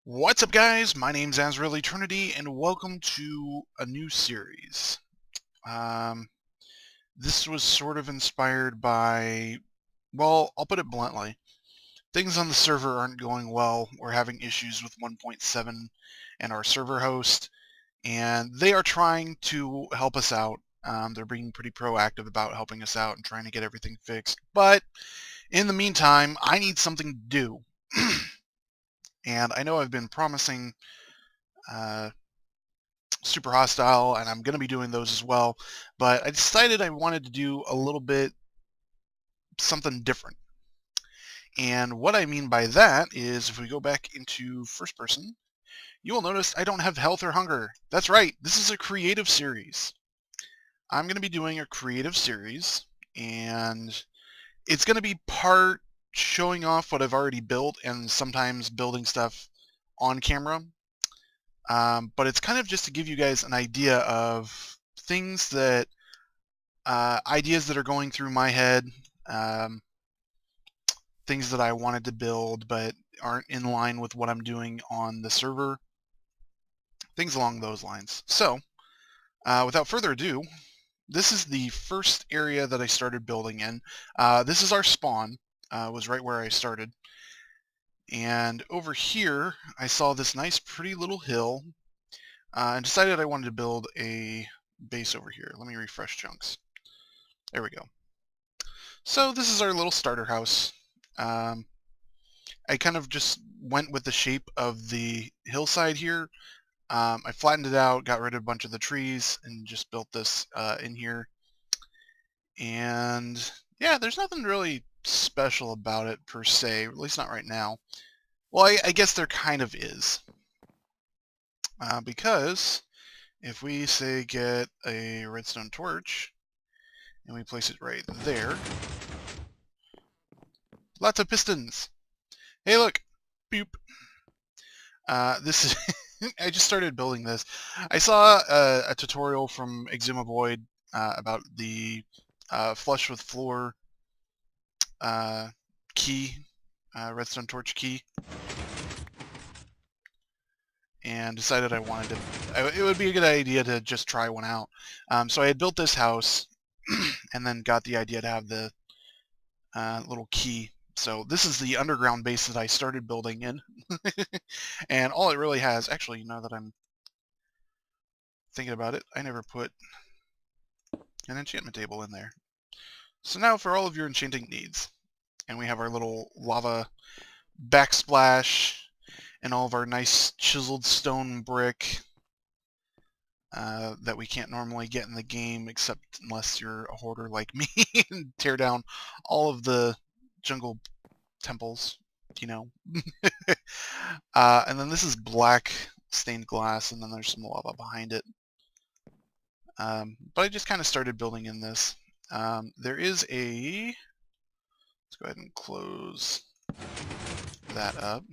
What's up, guys? My name's Azrael Eternity, and welcome to a new series. Um, this was sort of inspired by, well, I'll put it bluntly. Things on the server aren't going well. We're having issues with 1.7 and our server host, and they are trying to help us out. They're being pretty proactive about helping us out and trying to get everything fixed. But in the meantime, I need something to do. And I know I've been promising uh, Super Hostile, and I'm going to be doing those as well, but I decided I wanted to do a little bit something different. And what I mean by that is if we go back into first person, you will notice I don't have health or hunger. That's right, this is a creative series. I'm going to be doing a creative series, and it's going to be part showing off what I've already built and sometimes building stuff on camera. But it's kind of just to give you guys an idea of things that, ideas that are going through my head, um, things that I wanted to build but aren't in line with what I'm doing on the server, things along those lines. So, without further ado, this is the first area that I started building in. This is our spawn, was right where I started. And over here, I saw this nice pretty little hill, and decided I wanted to build a base over here. Let me refresh chunks. There we go. So this is our little starter house. Um, I kind of just went with the shape of the hillside here. I flattened it out, got rid of a bunch of the trees, and just built this in here. And yeah, there's nothing really special about it per se, at least not right now. Well, I guess there kind of is. Because if we say get a redstone torch, and we place it right there, lots of pistons. Hey, look, boop. This is I just started building this. I saw a tutorial from Exuma about the flush with floor key, redstone torch key, and decided I wanted to. It would be a good idea to just try one out. So I had built this house, and then got the idea to have the little key. So this is the underground base that I started building in. And all it really has, actually, now that I'm thinking about it, I never put an enchantment table in there. So now for all of your enchanting needs. And we have our little lava backsplash and all of our nice chiseled stone brick that we can't normally get in the game, except unless you're a hoarder like me and tear down all of the jungle temples, you know. And then this is black stained glass, and then there's some lava behind it. But I just kind of started building in this. There is a... Let's go ahead and close that up.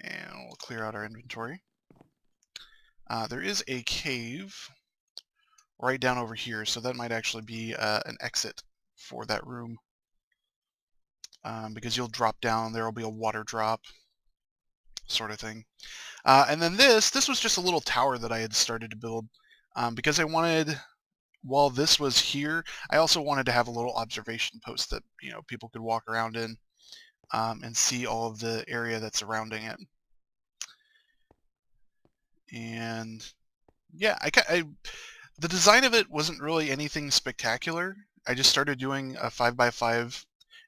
And we'll clear out our inventory. There is a cave right down over here, so that might actually be an exit for that room. Because you'll drop down, there will be a water drop sort of thing. And then this was just a little tower that I had started to build because I wanted, while this was here, I also wanted to have a little observation post that, you know, people could walk around in and see all of the area that's surrounding it. And yeah, the design of it wasn't really anything spectacular. I just started doing a 5x5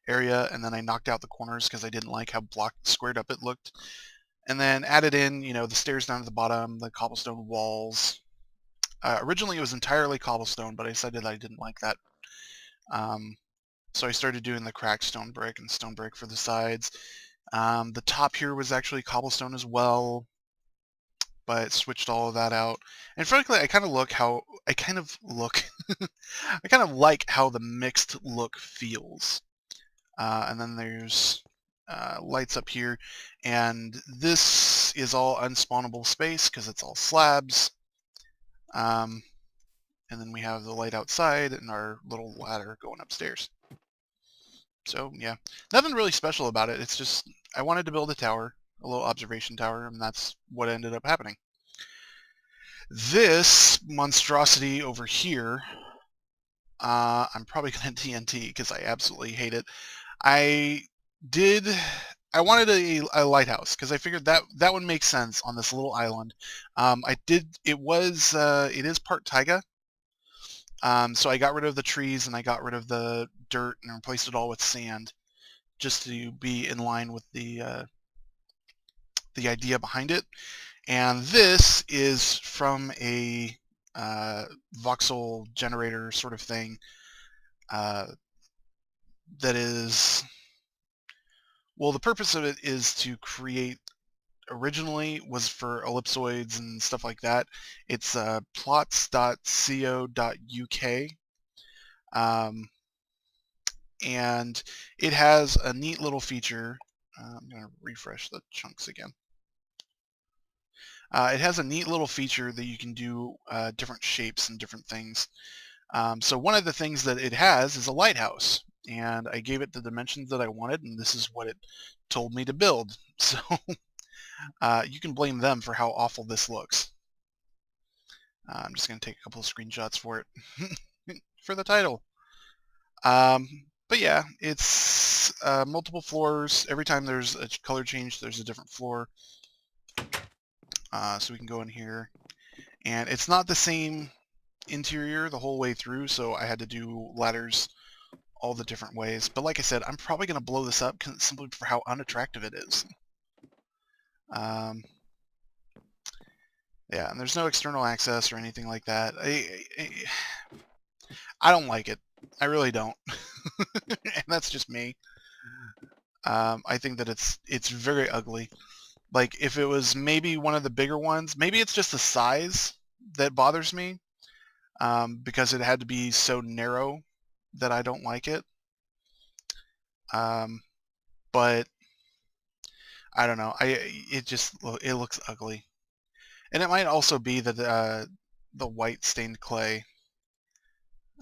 area, and then I knocked out the corners because I didn't like how squared up it looked. And then added in, you know, the stairs down to the bottom, the cobblestone walls. Originally it was entirely cobblestone, but I decided I didn't like that. So I started doing the cracked stone brick and stone brick for the sides. The top here was actually cobblestone as well, but switched all of that out. And frankly, I kind of like how the mixed look feels. And then there's lights up here, and this is all unspawnable space because it's all slabs. And then we have the light outside and our little ladder going upstairs. So yeah, nothing really special about it. It's just I wanted to build a tower. a little observation tower, and that's what ended up happening. This monstrosity over here, I'm probably going to TNT because I absolutely hate it. I wanted a lighthouse because I figured that would make sense on this little island. It is part taiga. So I got rid of the trees and I got rid of the dirt and replaced it all with sand, just to be in line with the idea behind it. And this is from a voxel generator sort of thing that is, well, the purpose of it is to create, originally was for ellipsoids and stuff like that. It's plots.co.uk, and it has a neat little feature. I'm going to refresh the chunks again. It has a neat little feature that you can do different shapes and different things. So one of the things that it has is a lighthouse, and I gave it the dimensions that I wanted, and this is what it told me to build. So you can blame them for how awful this looks. I'm just going to take a couple of screenshots for it for the title. But yeah, it's multiple floors. Every time there's a color change, there's a different floor. So we can go in here, and it's not the same interior the whole way through, so I had to do ladders all the different ways. But like I said, I'm probably going to blow this up simply for how unattractive it is. Yeah, and there's no external access or anything like that. I don't like it. I really don't. And that's just me. I think that it's very ugly. Like, if it was maybe one of the bigger ones, maybe it's just the size that bothers me, because it had to be so narrow that I don't like it. But I don't know. It looks ugly, and it might also be that the white stained clay.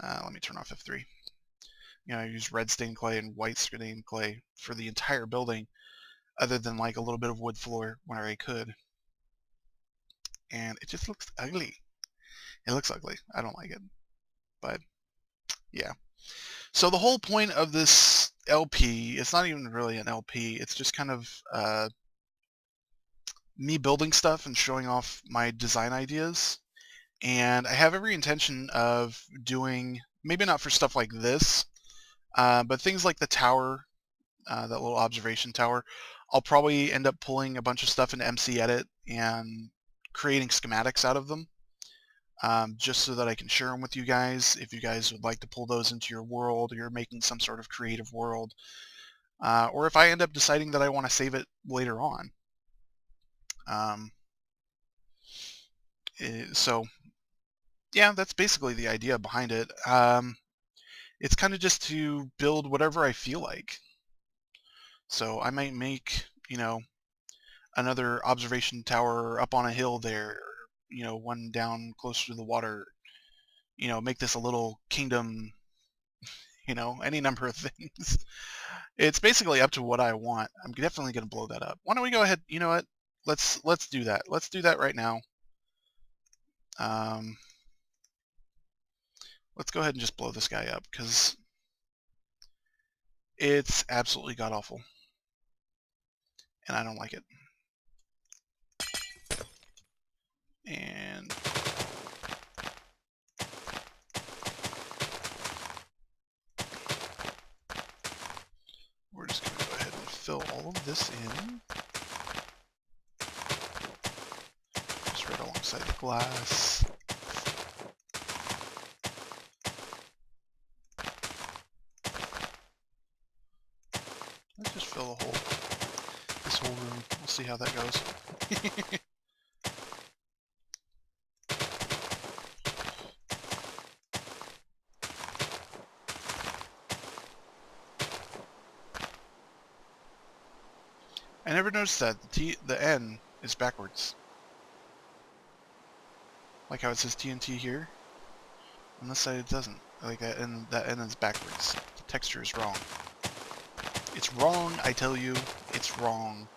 Let me turn off F3. I use red stained clay and white stained clay for the entire building, other than like a little bit of wood floor where I could. And it just looks ugly. It looks ugly. I don't like it. But yeah. So the whole point of this LP, it's not even really an LP, it's just kind of me building stuff and showing off my design ideas. And I have every intention of doing, maybe not for stuff like this, but things like the tower, that little observation tower. I'll probably end up pulling a bunch of stuff into MC Edit and creating schematics out of them, just so that I can share them with you guys if you guys would like to pull those into your world, or you're making some sort of creative world, or if I end up deciding that I want to save it later on. So yeah, that's basically the idea behind it. It's kind of just to build whatever I feel like. So I might make, another observation tower up on a hill there, one down closer to the water, make this a little kingdom, any number of things. It's basically up to what I want. I'm definitely going to blow that up. Why don't we go ahead, you know what? Let's do that. Let's do that right now. Let's go ahead and just blow this guy up, because it's absolutely god-awful. And I don't like it. And we're just going to go ahead and fill all of this in. Just right alongside the glass. Let's just fill this whole room. We'll see how that goes. I never noticed that the N is backwards. Like how it says TNT here. On this side it doesn't. Like that N is backwards. The texture is wrong. It's wrong, I tell you. It's wrong.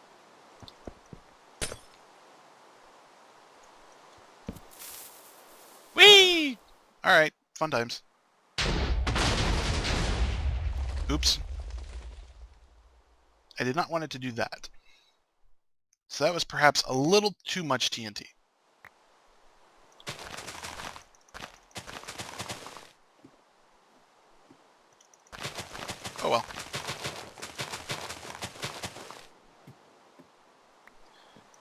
Alright, fun times. Oops. I did not want it to do that. So that was perhaps a little too much TNT. Oh well.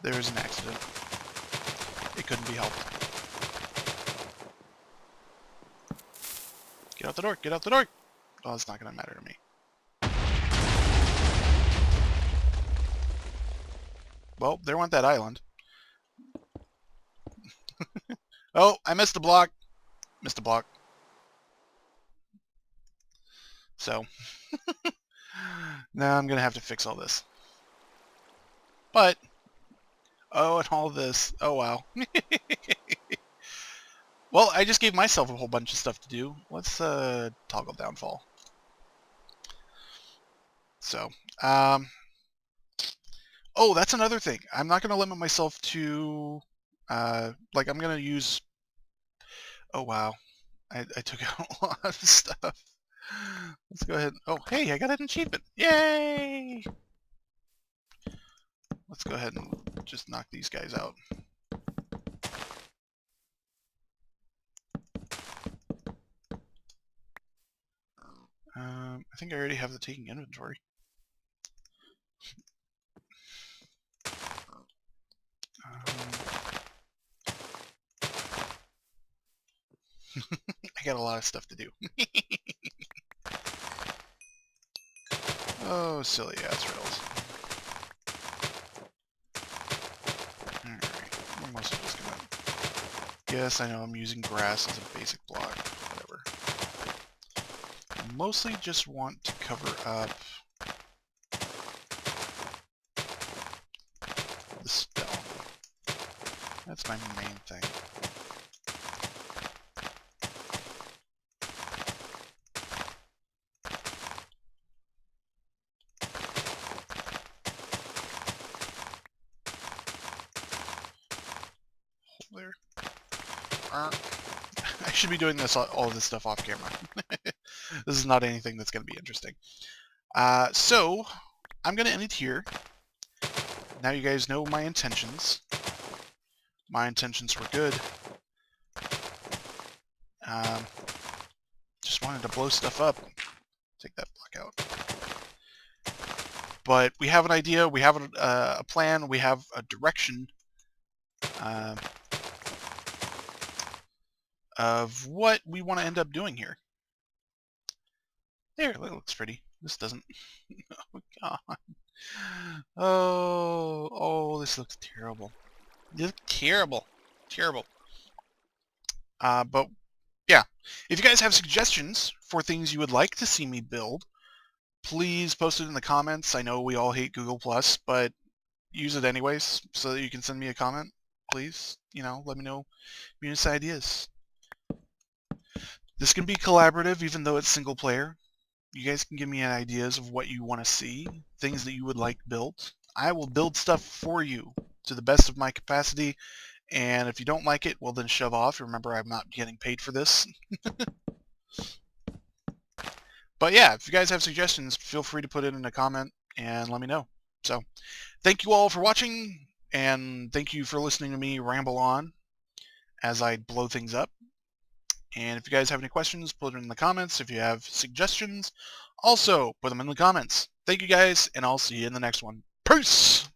There was an accident. It couldn't be helped. Get out the door! Get out the door! Oh, it's not going to matter to me. Well, there went that island. Oh, I missed the block. Missed a block. So, now I'm going to have to fix all this. But, oh, and all this. Oh, wow. Well, I just gave myself a whole bunch of stuff to do. Let's toggle downfall. So, oh, that's another thing. I'm not going to limit myself to, like, I'm going to use, oh, wow. I took out a lot of stuff. Let's go ahead. Oh, hey, I got an achievement. Yay! Let's go ahead and just knock these guys out. I think I already have the taking inventory. I got a lot of stuff to do. Oh, silly ass rails. Alright, we're mostly just gonna... Yes, I know I'm using grass as a basic block. Whatever. I mostly just want to cover up the stone. That's my main thing. There. I should be doing this all this stuff off camera. This is not anything that's going to be interesting. So, I'm going to end it here. Now you guys know my intentions. My intentions were good. Just wanted to blow stuff up. Take that block out. But we have an idea, we have a plan, we have a direction of what we want to end up doing here. There, that looks pretty. This doesn't. Oh, God. Oh, this looks terrible. This looks terrible. Terrible. But, yeah. If you guys have suggestions for things you would like to see me build, please post it in the comments. I know we all hate Google+, but use it anyways so that you can send me a comment. Please, you know, let me know your ideas. This can be collaborative even though it's single player. You guys can give me ideas of what you want to see, things that you would like built. I will build stuff for you to the best of my capacity, and if you don't like it, well then shove off. Remember, I'm not getting paid for this. But yeah, if you guys have suggestions, feel free to put it in a comment and let me know. So, thank you all for watching, and thank you for listening to me ramble on as I blow things up. And if you guys have any questions, put it in the comments. If you have suggestions, also put them in the comments. Thank you guys, and I'll see you in the next one. Peace!